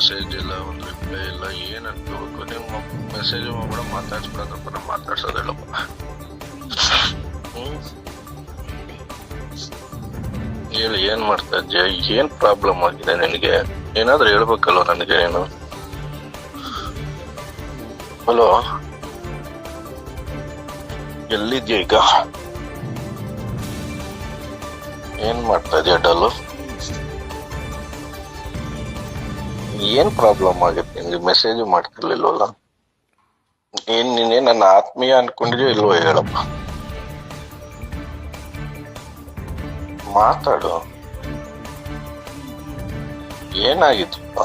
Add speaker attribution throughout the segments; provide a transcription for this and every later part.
Speaker 1: Message ಇಲ್ಲ, ಒಂದು reply ಇಲ್ಲ. ಏನ್ ಅನ್ಕೋಬೇಕು? ನಿಮ್ಮ ಮೆಸೇಜ್ ಮಾಡ್ಬಿಡ, ಮಾತಾಡ್ಸ್ಬಿಡೋದಪ್ಪ. ನಾ ಮಾತಾಡ್ಸೋದಿಲ್ಲಪ್ಪ. ಹೇಳಿ, ಏನ್ ಮಾಡ್ತಾ ಇದ್ಯಾ? ಏನ್ ಪ್ರಾಬ್ಲಮ್ ಆಗಿದೆ ನಿನಗೆ? ಏನಾದ್ರೂ ಹೇಳ್ಬೇಕಲ್ವ ನನಗೆ ನೀನು? ಹಲೋ, ಎಲ್ಲಿದ್ಯಾ ಈಗ? ಏನ್ ಮಾಡ್ತಾ ಇದ್ಯಾ ಡಲ್ಲು? ಏನ್ ಪ್ರಾಬ್ಲಮ್ ಆಗಿತ್ತು ನಿನ್ಗೆ? ಮೆಸೇಜ್ ಮಾಡ್ತಿರ್ಲಿಲ್ವಲ್ಲ? ನೀನೇ ನನ್ನ ಆತ್ಮೀಯ ಅನ್ಕೊಂಡಿದ್ಯೋ ಇಲ್ವೋ ಹೇಳಪ್ಪ. ಮಾತಾಡು. ಏನಾಗಿತ್ತಪ್ಪ?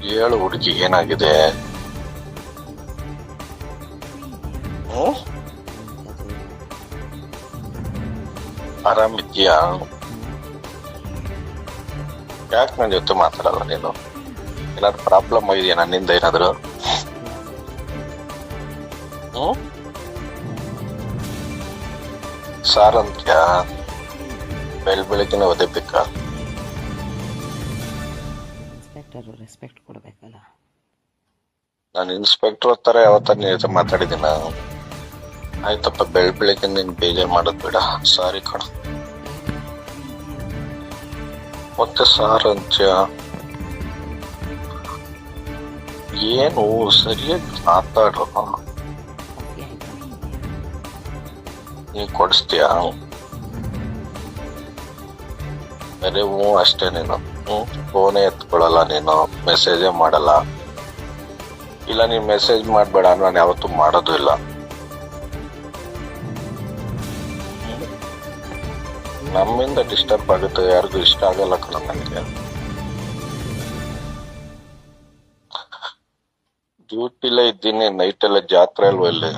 Speaker 1: ಹೇಳು ಹುಡುಗಿ, ಏನಾಗಿದೆ? ಆರಾಮಿದ್ಯಾ? ಯಾಕೆ ನನ್ನ ಜೊತೆ ಮಾತಾಡಲ್ಲ ನೀನು? ಏನಾದ್ರು ಪ್ರಾಬ್ಲಮ್ ಆಗಿದೆಯಾ ನನ್ನಿಂದ ಏನಾದ್ರು? ಸಾರಂತ್ಯ ಬೆಳಗ್ಗೆನೆ ಓದಬೇಕಾ?
Speaker 2: ಇನ್ಸ್ಪೆಕ್ಟರ್ ರೆಸ್ಪೆಕ್ಟ್ ಕೊಡ್ಬೇಕಲ್ಲ.
Speaker 1: ನಾನು ಇನ್ಸ್ಪೆಕ್ಟರ್ ತರ ಯಾವತ್ತ ನಿನ್ ಜೊತೆ ಮಾತಾಡಿದ್ದೀನ? ಆಯ್ತಪ್ಪ, ಬೆಳಗ್ಗೆ ನೀನ್ ಬೇಜಾರ್ ಮಾಡೋದ್ ಬೇಡ. ಸಾರಿ ಕಣ. ಮತ್ತೆ ಸಾರಂತ್ಯ ಏನು? ಸರಿಯಾಗಿ ಮಾತಾಡೋ.
Speaker 2: ಕಾಫಿ ಆಯ್ತಾ?
Speaker 1: ನೀನ್ ಕೊಡಿಸ್ತೀಯಾ? ಬರೀ ಅಷ್ಟೇ ನೀನು. ಫೋನೇ ಎತ್ಕೊಳಲ್ಲ ನೀನು, ಮೆಸೇಜೇ ಮಾಡಲ್ಲ. ಇಲ್ಲ, ನೀನ್ ಮೆಸೇಜ್ ಮಾಡ್ಬೇಡ, ನಾನು ಯಾವತ್ತೂ ಮಾಡೋದು ಇಲ್ಲ. ನಮ್ಮಿಂದ ಡಿಸ್ಟರ್ಬ್ ಆಗುತ್ತೆ, ಯಾರಿಗೂ ಇಷ್ಟ ಆಗಲ್ಲ ಕಣ ನನಗೆ. ಡ್ಯೂಟಿಲೇ ಇದ್ದೀನಿ, ನೈಟ್ ಎಲ್ಲ ಜಾತ್ರೆ ಅಲ್ವ ಇಲ್ಲಿ.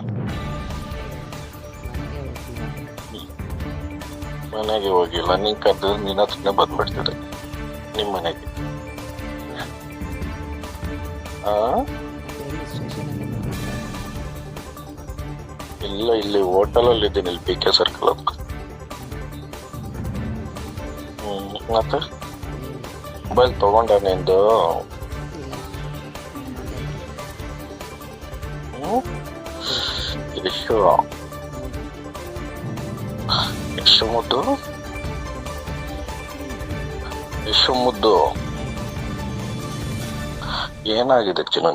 Speaker 1: ಮನೆಗೆ ಹೋಗಿಲ್ಲ. ನೀನ್ ಕರೆದ್ರೆ ನಿನ್ನ ಹತ್ರನೇ ಬಂದ್ಬಿಡ್ತಿದ್ದೆ ನಿಮ್ ಮನೆಗೆ. ಇಲ್ಲ, ಇಲ್ಲಿ ಹೋಟೆಲ್ ಅಲ್ಲಿ ಇದ್ದೀನಿ, ಇಲ್ಲಿ BK ಸರ್ಕಲ್ ಅಂತ. ಮತ್ತೆ ಮೊಬೈಲ್ ತಗೊಂಡ ನಿಂದು? ಎಷ್ಟು ಮುದ್ದು, ಎಷ್ಟು ಮುದ್ದು. ಏನಾಗಿದೆ ಚಿನ್ನ